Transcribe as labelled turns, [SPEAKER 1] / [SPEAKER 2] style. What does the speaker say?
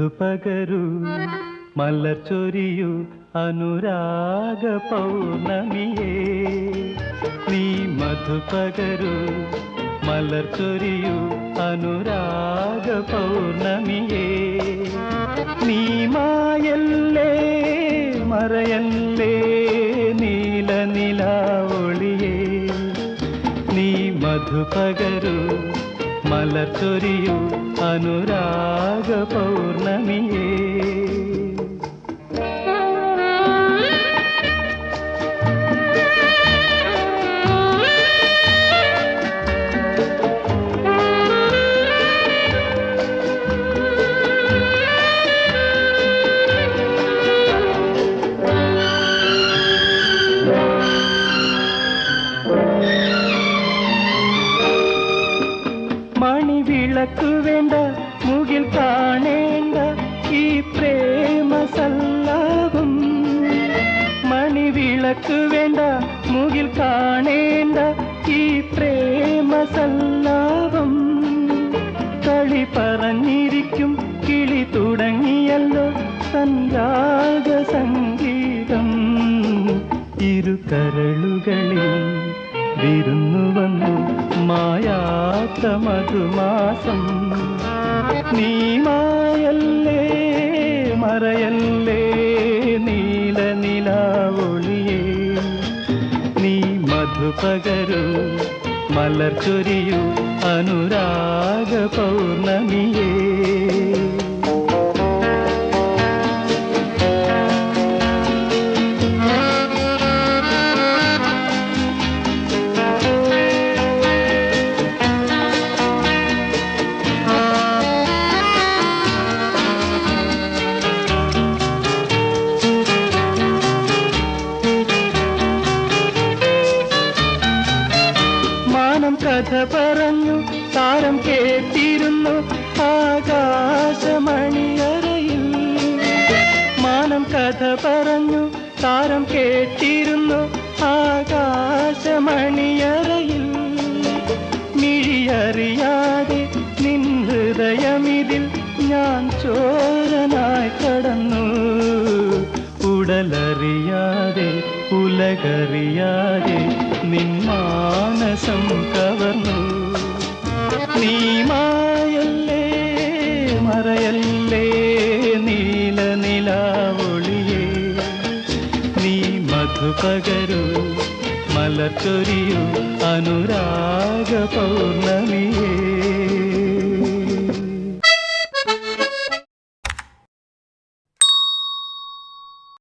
[SPEAKER 1] മധുപകരു മലർച്ചൊരിയു അനുരാഗ പൗർണമിയേ നീ മധുപകരു മലർച്ചൊരിയു അനുരാഗ പൗർണമിയേ നീ മായല്ലേ മറയല്ലേ നീല നിലാവൊളിയേ നീ മധുപകരു മലർച്ചൊരിയു അനുരാഗ പൗർണമിയേ മണിവിളക്കു വേണ്ട മുകിൽ കാണേണ്ട ഈ പ്രേമ സല്ലാപം മണിവിളക്കു വേണ്ട മുകിൽ കാണേണ്ട ഈ പ്രേമ സല്ലാപം കളി പറഞ്ഞിരിക്കും കിളി തുടങ്ങിയല്ലോ സഞ്ജാഗ സംഗീതം ഇരു കരളുകളിൽ വിരുന്നു വന്നു മായാത്ത മധുമാസം നീ മായല്ലേ മറയല്ലേ നീല നിലാവൊളിയേ നീ മധുപകരു മലർച്ചൊരിയു അനുരാഗ പൗർണമിയേ കഥ പറഞ്ഞു താരം കേട്ടിരുന്നു ആകാശമണിയറയിൽ മാനം കഥ പറഞ്ഞു താരം കേട്ടിരുന്നു ആകാശമണിയറയിൽ മിഴിയറിയാതെ നിൻ ഹൃദയമിതിൽ ഞാൻ ചോരനായി കടന്നു ഉടലറിയാതെ ഉലകറിയാതെ നിൻ മാനസം കവർന്നു നീ മായല്ലേ മറയല്ലേ നീല നിലാവൊളിയേ നീ മധുപകരു മലർച്ചൊരിയു അനുരാഗ പൗർണമിയേ